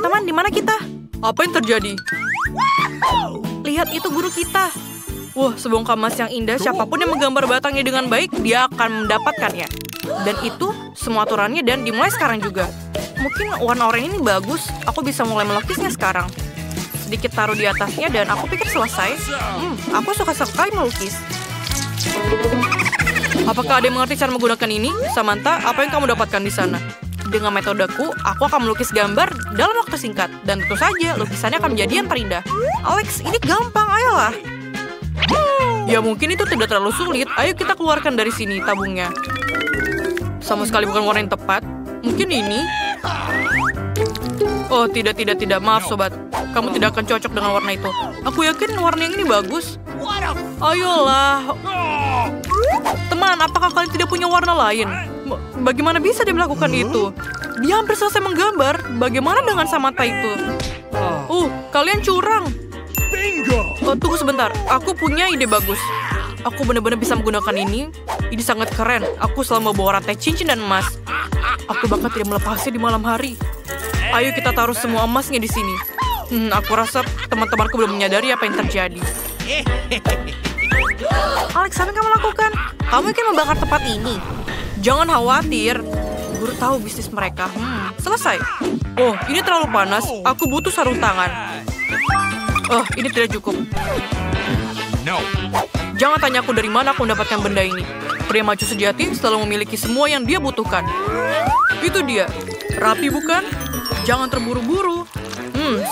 Teman-teman, di mana kita? Apa yang terjadi? Lihat, itu guru kita. Wah, sebongkah emas yang indah. Siapapun yang menggambar batangnya dengan baik, dia akan mendapatkannya. Dan itu semua aturannya dan dimulai sekarang juga. Mungkin warna oranye ini bagus. Aku bisa mulai melukisnya sekarang. Sedikit taruh di atasnya dan aku pikir selesai. Aku suka sekali melukis. Apakah ada yang mengerti cara menggunakan ini? Samantha, apa yang kamu dapatkan di sana? Dengan metodeku, aku akan melukis gambar dalam waktu singkat. Dan tentu saja, lukisannya akan menjadi yang terindah. Alex, ini gampang, ayolah. Ya mungkin itu tidak terlalu sulit. Ayo kita keluarkan dari sini tabungnya. Sama sekali bukan warna yang tepat. Mungkin ini. Oh, tidak. Maaf, sobat. Kamu tidak akan cocok dengan warna itu. Aku yakin warna yang ini bagus. Ayolah. Teman, apakah kalian tidak punya warna lain? Bagaimana bisa dia melakukan itu? Dia hampir selesai menggambar. Bagaimana dengan Samantha itu? Kalian curang. Tunggu sebentar. Aku punya ide bagus. Aku benar-benar bisa menggunakan ini. Ini sangat keren. Aku selalu membawa rantai cincin dan emas. Aku bahkan tidak melepasnya di malam hari. Ayo kita taruh semua emasnya di sini. Aku rasa teman-temanku belum menyadari apa yang terjadi. Alex, apa yang kamu lakukan? Kamu ingin membakar tempat ini? Jangan khawatir. Guru tahu bisnis mereka. Selesai. Oh, ini terlalu panas. Aku butuh sarung tangan. Ini tidak cukup. No. Jangan tanya aku dari mana aku mendapatkan benda ini. Pria maju sejati selalu memiliki semua yang dia butuhkan. Itu dia. Rapi bukan? Jangan terburu-buru.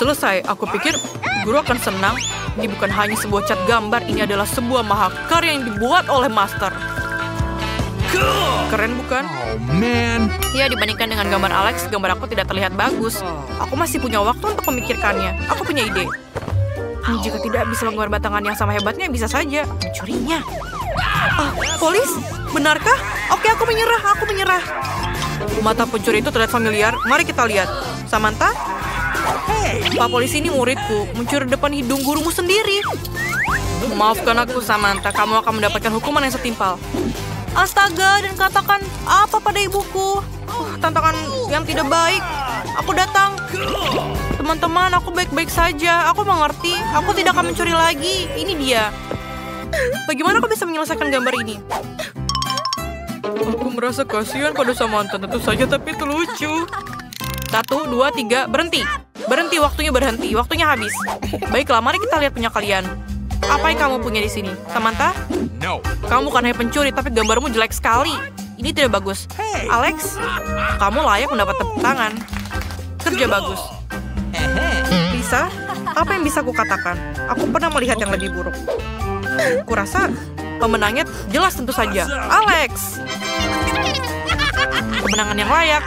Selesai. Aku pikir guru akan senang. Ini bukan hanya sebuah cat gambar. Ini adalah sebuah mahakarya yang dibuat oleh master. Keren bukan? Oh man. Ya, dibandingkan dengan gambar Alex, gambar aku tidak terlihat bagus. Aku masih punya waktu untuk memikirkannya. Aku punya ide. Jika tidak bisa menggambar batangan yang sama hebatnya, bisa saja mencurinya. Polis? Benarkah? Oke, aku menyerah. Mata pencuri itu terlihat familiar. Mari kita lihat. Samantha? Pak polisi, ini muridku. Mencuri depan hidung gurumu sendiri. Maafkan aku, Samantha. Kamu akan mendapatkan hukuman yang setimpal. Astaga, dan katakan apa pada ibuku? Tantangan yang tidak baik. Aku datang. Teman-teman, aku baik-baik saja. Aku mengerti. Aku tidak akan mencuri lagi. Ini dia. Bagaimana aku bisa menyelesaikan gambar ini? Aku merasa kasihan pada Samantha. Tentu saja, tapi itu lucu. 1, 2, 3, berhenti. Berhenti, waktunya berhenti. Waktunya habis. Baiklah, mari kita lihat punya kalian. Apa yang kamu punya di sini? Samantha? No. Kamu bukan hanya pencuri, tapi gambarmu jelek sekali. Ini tidak bagus. Alex, kamu layak mendapat tepuk tangan. Kerja bagus. Lisa, apa yang bisa aku katakan? Aku pernah melihat yang lebih buruk. Kurasa pemenangnya jelas tentu saja. Alex. Kemenangan yang layak.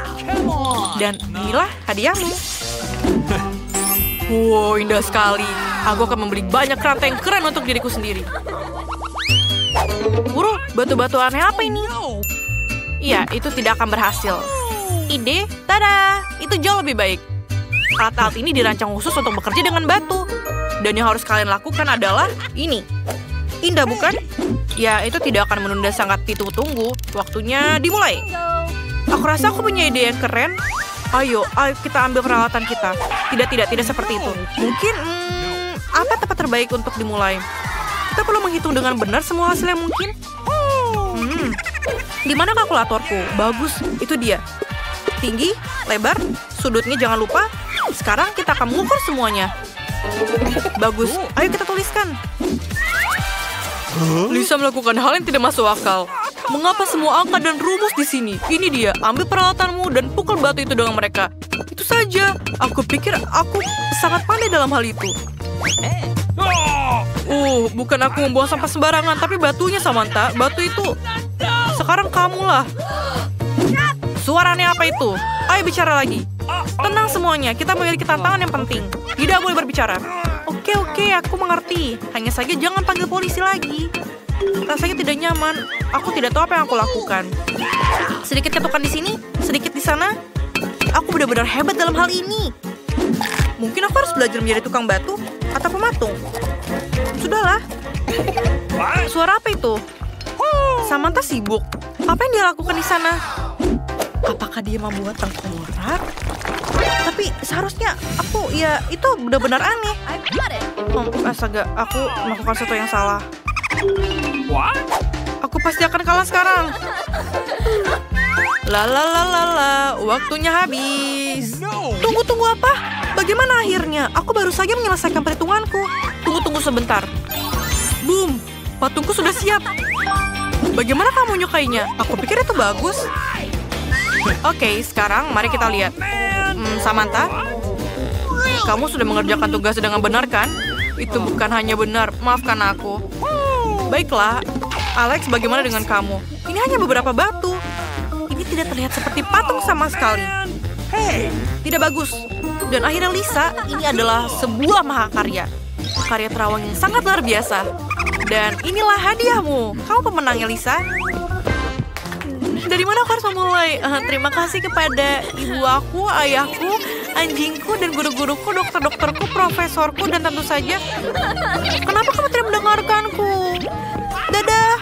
Dan inilah hadiahmu. Wow, indah sekali. Aku akan membeli banyak rantai yang keren untuk diriku sendiri. Guru, batu-batu aneh apa ini? Iya, itu tidak akan berhasil. Ide? Tada! Itu jauh lebih baik. Alat-alat ini dirancang khusus untuk bekerja dengan batu. Dan yang harus kalian lakukan adalah ini. Indah bukan? Ya, itu tidak akan menunda sangat ditunggu. Waktunya dimulai. Aku rasa aku punya ide yang keren. Ayo kita ambil peralatan kita. Tidak seperti itu. Mungkin, apa tempat terbaik untuk dimulai? Kita perlu menghitung dengan benar semua hasil yang mungkin. Di mana kalkulatorku? Bagus, itu dia. Tinggi, lebar, sudutnya jangan lupa. Sekarang kita akan mengukur semuanya. Bagus, ayo kita tuliskan. Lisa melakukan hal yang tidak masuk akal. Mengapa semua angka dan rumus di sini? Ini dia, ambil peralatanmu dan pukul batu itu dengan mereka. Itu saja. Aku pikir aku sangat pandai dalam hal itu. Bukan aku membuang sampah sembarangan, tapi batunya, Samantha. Batu itu. Sekarang kamulah. Suaranya apa itu? Ayo bicara lagi. Tenang semuanya, kita memiliki tantangan yang penting. Tidak boleh berbicara. Oke, aku mengerti. Hanya saja jangan panggil polisi lagi. Rasanya tidak nyaman. Aku tidak tahu apa yang aku lakukan. Sedikit ketukan di sini, sedikit di sana. Aku benar-benar hebat dalam hal ini. Mungkin aku harus belajar menjadi tukang batu atau pematung. Sudahlah. Suara apa itu? Samantha sibuk. Apa yang dia lakukan di sana? Apakah dia membuat tengkorak? Tapi Seharusnya aku, ya itu benar-benar aneh. Astaga, aku melakukan sesuatu yang salah. What? Aku pasti akan kalah sekarang. Lalalala, waktunya habis. No. Tunggu apa? Bagaimana akhirnya? Aku baru saja menyelesaikan perhitunganku. Tunggu sebentar. Boom, patungku sudah siap. Bagaimana kamu menyukainya? Aku pikir itu bagus. Oke, sekarang mari kita lihat. Samantha, kamu sudah mengerjakan tugas dengan benar kan? Itu bukan hanya benar, maafkan aku. Baiklah, Alex, bagaimana dengan kamu? Ini hanya beberapa batu. Ini tidak terlihat seperti patung sama sekali. Tidak bagus. Dan akhirnya Lisa, ini adalah sebuah mahakarya. Karya terawang yang sangat luar biasa. Dan inilah hadiahmu. Kamu pemenangnya, Lisa. Dari mana aku harus memulai? Terima kasih kepada ibu aku, ayahku, anjingku, dan guru-guruku, dokter-dokterku, profesorku, dan tentu saja... Kenapa kamu tidak mendengarkanku? Dadah!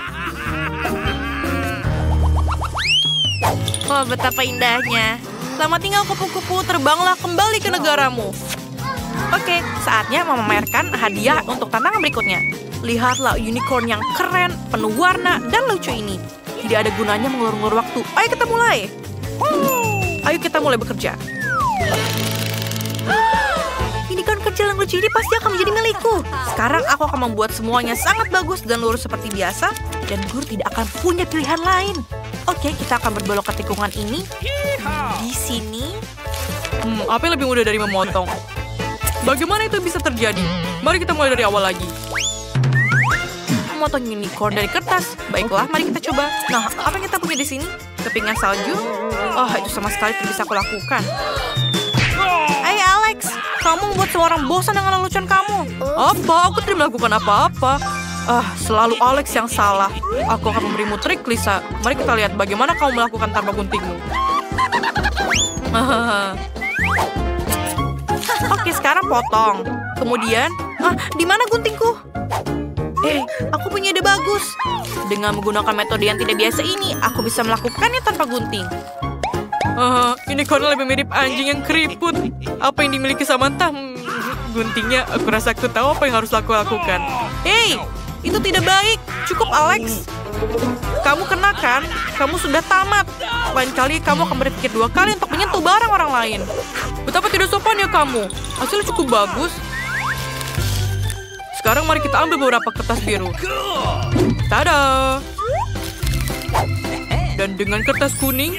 Oh, betapa indahnya. Selamat tinggal kupu-kupu, terbanglah kembali ke negaramu. Oke, saatnya memamerkan hadiah untuk tantangan berikutnya. Lihatlah unicorn yang keren, penuh warna, dan lucu ini. Tidak ada gunanya mengulur-ngulur waktu. Ayo kita mulai. Ayo kita mulai bekerja. Unicorn kecil yang lucu ini pasti akan menjadi milikku. Sekarang aku akan membuat semuanya sangat bagus dan lurus seperti biasa. Dan guru tidak akan punya pilihan lain. Oke, kita akan berbelok ke tikungan ini. Di sini. Apa yang lebih mudah dari memotong? Bagaimana itu bisa terjadi? Mari kita mulai dari awal lagi. Memotong unicorn dari kertas. Baiklah, mari kita coba. Nah, apa yang kita punya di sini? Kepingan salju? Oh, itu sama sekali tidak bisa aku lakukan. Hey Alex, kamu membuat semua orang bosan dengan lelucon kamu. Apa? Aku tidak melakukan apa-apa. Selalu Alex yang salah. Aku akan memberimu trik, Lisa. Mari kita lihat bagaimana kamu melakukan tanpa guntingmu. Oke, sekarang potong. Kemudian, di mana guntingku? Aku punya ide bagus. Dengan menggunakan metode yang tidak biasa ini, aku bisa melakukannya tanpa gunting. Ini karena lebih mirip anjing yang keriput. Apa yang dimiliki Samantha? Guntingnya, aku rasa aku tahu apa yang harus aku lakukan. Hei, itu tidak baik. Cukup, Alex. Kamu kena kan? Kamu sudah tamat. Lain kali kamu akan berpikir 2 kali untuk menyentuh barang orang lain. Betapa tidak sopan ya kamu. Hasilnya cukup bagus. Sekarang mari kita ambil beberapa kertas biru. Tada! Dan dengan kertas kuning,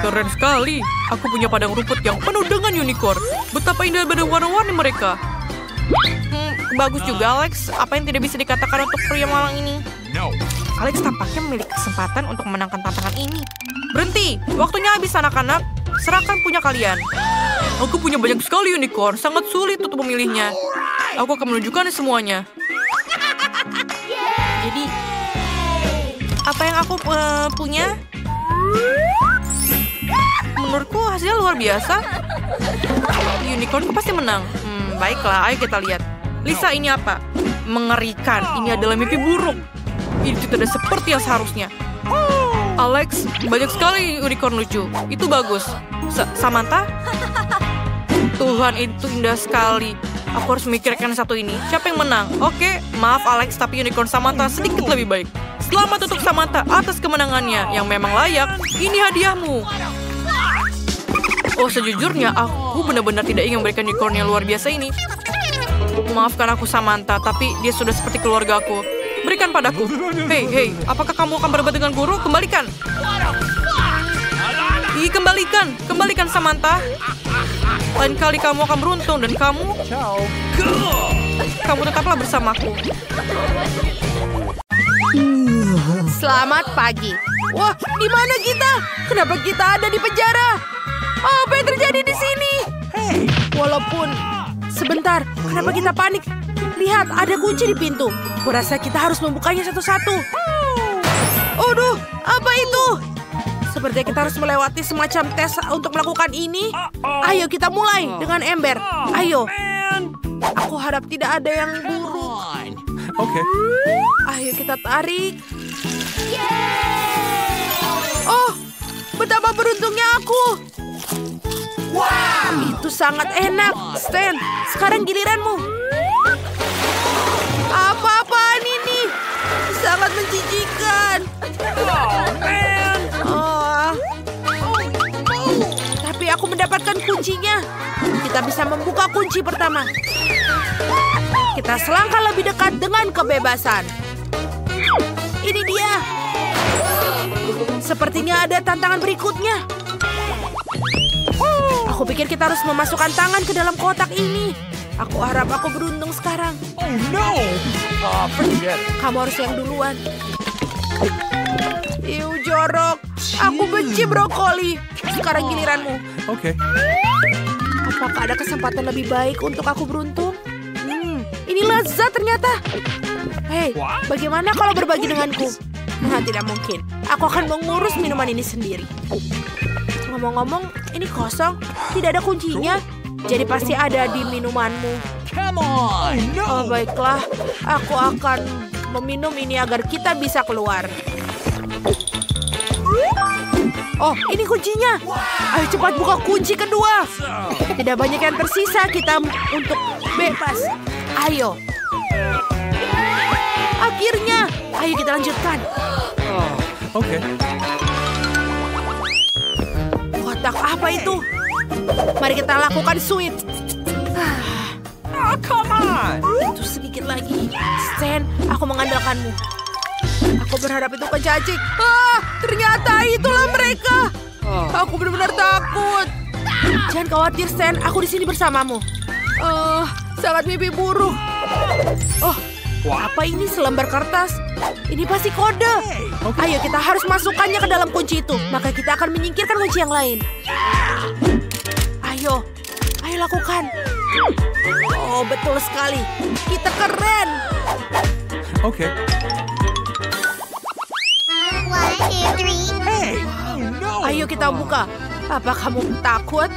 keren sekali. Aku punya padang rumput yang penuh dengan unicorn. Betapa indah dan warna-warni mereka. Bagus juga, Alex. Apa yang tidak bisa dikatakan untuk pria malang ini? No. Alex tampaknya memiliki kesempatan untuk memenangkan tantangan ini. Berhenti! Waktunya habis, anak-anak. Serahkan punya kalian. Aku punya banyak sekali unicorn. Sangat sulit untuk memilihnya. Aku akan menunjukkan semuanya. Jadi, apa yang aku punya? Menurutku hasilnya luar biasa. Unicornku pasti menang. Baiklah, ayo kita lihat. Lisa, ini apa? Mengerikan. Ini adalah mimpi buruk. Ini tidak seperti yang seharusnya. Alex, banyak sekali unicorn lucu. Itu bagus. Samantha? Tuhan, itu indah sekali. Aku harus memikirkan satu ini. Siapa yang menang? Oke, maaf Alex, tapi unicorn Samantha sedikit lebih baik. Selamat untuk Samantha atas kemenangannya yang memang layak. Ini hadiahmu. Oh, sejujurnya aku benar-benar tidak ingin memberikan unicorn yang luar biasa ini. Maafkan aku Samantha, tapi dia sudah seperti keluargaku. Berikan padaku. Hei, apakah kamu akan berdebat dengan guru? Kembalikan. Kembalikan Samantha. Lain kali kamu akan beruntung dan kamu tetaplah bersamaku. Selamat pagi. Wah, di mana kita? Kenapa kita ada di penjara? Apa yang terjadi di sini? Walaupun sebentar, kenapa kita panik? Lihat, ada kunci di pintu. Kurasa kita harus membukanya satu-satu. Aduh, apa itu? Sepertinya kita harus melewati semacam tes untuk melakukan ini. Ayo kita mulai dengan ember. Ayo. Aku harap tidak ada yang buruk. Okay. Ayo kita tarik. Oh, betapa beruntungnya aku. Itu sangat enak. Stan, sekarang giliranmu. Apa-apaan ini? Sangat menjijikan. Oh. Tapi aku mendapatkan kuncinya. Kita bisa membuka kunci pertama. Kita selangkah lebih dekat dengan kebebasan. Ini dia. Sepertinya ada tantangan berikutnya. Aku pikir kita harus memasukkan tangan ke dalam kotak ini. Aku harap aku beruntung sekarang. Oh no! Forget it. Kamu harus yang duluan. Iu, jorok. Aku benci brokoli. Sekarang giliranmu. Okay. Apakah ada kesempatan lebih baik untuk aku beruntung? Ini lezat ternyata. Hei, bagaimana kalau berbagi denganku? Nah, tidak mungkin. Aku akan mengurus minuman ini sendiri. Ngomong-ngomong, ini kosong. Tidak ada kuncinya. Jadi pasti ada di minumanmu. Come on! Oh, baiklah. Aku akan meminum ini agar kita bisa keluar. Oh, ini kuncinya. Ayo cepat buka kunci kedua. Tidak banyak yang tersisa kita untuk bebas. Ayo. Akhirnya. Ayo kita lanjutkan. Okay. Kotak apa itu? Mari kita lakukan sweet. Oh, come on! Itu sedikit lagi. Stan, aku mengandalkanmu. Aku berharap itu kecacik. Ternyata itulah mereka. Aku benar-benar takut. Jangan khawatir, Stan. Aku di sini bersamamu. Sangat mimpi buruk. Oh, apa ini selembar kertas? Ini pasti kode. Ayo, kita harus masukkannya ke dalam kunci itu. Maka kita akan menyingkirkan kunci yang lain. Ayo lakukan. Oh, betul sekali. Kita keren. Okay. 1, 2, 3. Hey! Oh no! Ayo kita buka. Apa kamu takut?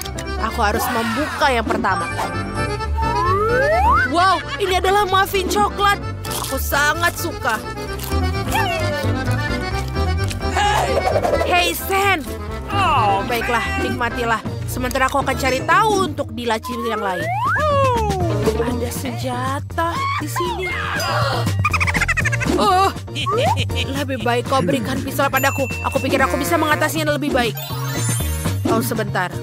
Aku harus membuka yang pertama. Wow, ini adalah muffin coklat. Aku sangat suka. Hey, Stan. Oh, Baiklah, nikmatilah. Sementara aku akan cari tahu untuk di laci yang lain. Ada senjata di sini. Oh, lebih baik kau berikan pistol padaku. Aku pikir aku bisa mengatasinya lebih baik. Oh, sebentar.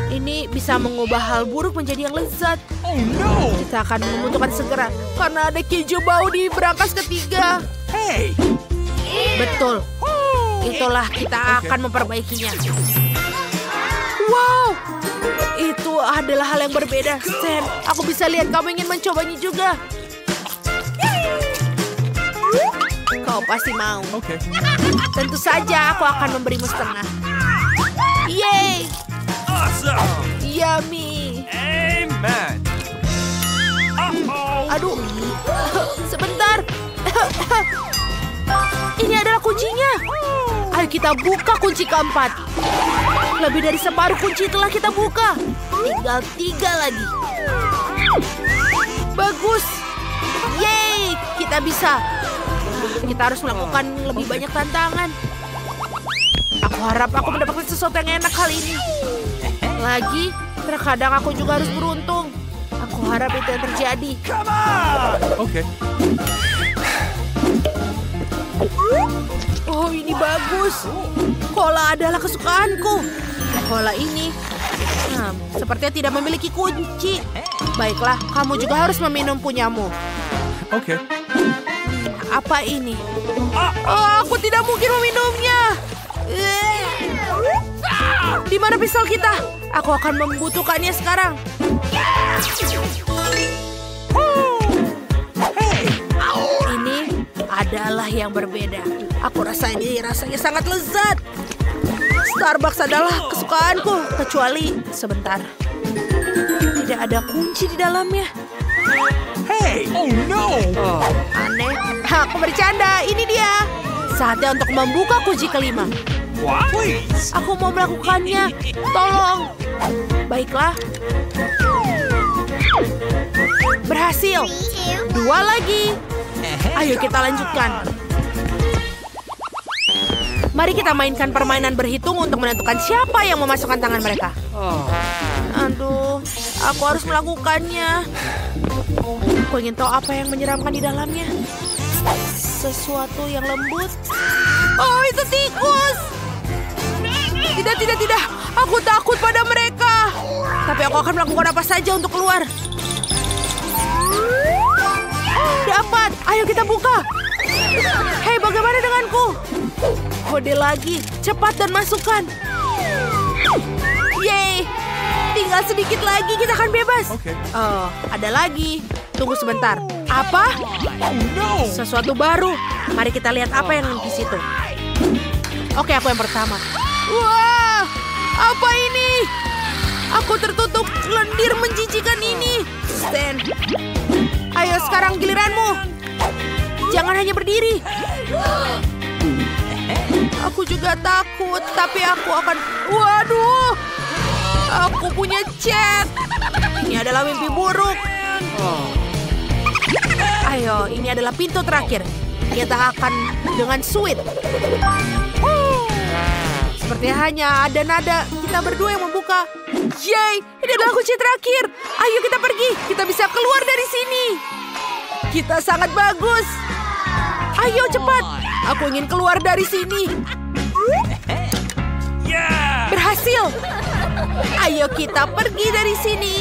Ini bisa mengubah hal buruk menjadi yang lezat. oh no! Kita akan membutuhkan segera karena ada keju bau di brankas ketiga. Hey! Betul. Itulah kita akan memperbaikinya. Wow, itu adalah hal yang berbeda, Stan. Aku bisa lihat kamu ingin mencobanya juga. Kau pasti mau. Okay. Tentu saja aku akan memberimu setengah. Yeay, Awesome! yummy. Amen! Uh-oh! Aduh, sebentar. Ini adalah kuncinya. Ayo kita buka kunci keempat. Lebih dari separuh kunci telah kita buka. Tinggal 3 lagi. Bagus. Yeay, kita bisa. Kita harus melakukan lebih banyak tantangan. Aku harap aku mendapatkan sesuatu yang enak kali ini. Lagi, terkadang aku juga harus beruntung. Aku harap itu yang terjadi. Come on! Okay. Oh, ini bagus. Cola adalah kesukaanku. Cola ini sepertinya tidak memiliki kunci. Baiklah, kamu juga harus meminum punyamu. Okay. Apa ini? Oh, aku tidak mungkin meminumnya. Di mana pistol kita? Aku akan membutuhkannya sekarang. Ini adalah yang berbeda. Aku rasa ini rasanya sangat lezat. Starbucks adalah kesukaanku, kecuali sebentar. Tidak ada kunci di dalamnya. Hey! Oh no! Aneh. Aku bercanda. Ini dia. Saatnya untuk membuka kunci kelima. What? Please! Aku mau melakukannya. Tolong. Baiklah. Berhasil. 2 lagi. Ayo kita lanjutkan. Mari kita mainkan permainan berhitung untuk menentukan siapa yang memasukkan tangan mereka. Aduh, aku harus melakukannya. Aku ingin tahu apa yang menyeramkan di dalamnya. Sesuatu yang lembut. Oh, itu tikus! Tidak. Aku takut pada mereka. Tapi aku akan melakukan apa saja untuk keluar. Dapat, ayo kita buka. Hei, bagaimana denganku? Kode lagi, cepat dan masukkan. Yeay, tinggal sedikit lagi kita akan bebas. Okay. Oh, ada lagi. Tunggu sebentar. Apa? Sesuatu baru. Mari kita lihat apa yang di situ. Oke, aku yang pertama. Wah, apa ini? Aku tertutup lendir menjijikan ini. Stan, ayo sekarang giliranmu. Jangan hanya berdiri. Aku juga takut, tapi aku akan... Waduh, aku punya chat. Ini adalah mimpi buruk. Ayo, ini adalah pintu terakhir. Kita akan dengan sweet. Sepertinya hanya ada nada kita berdua yang membuka. Yeay, ini adalah kunci terakhir. Ayo kita pergi, kita bisa keluar dari sini. Kita sangat bagus. Ayo cepat, aku ingin keluar dari sini. Berhasil. Ayo kita pergi dari sini.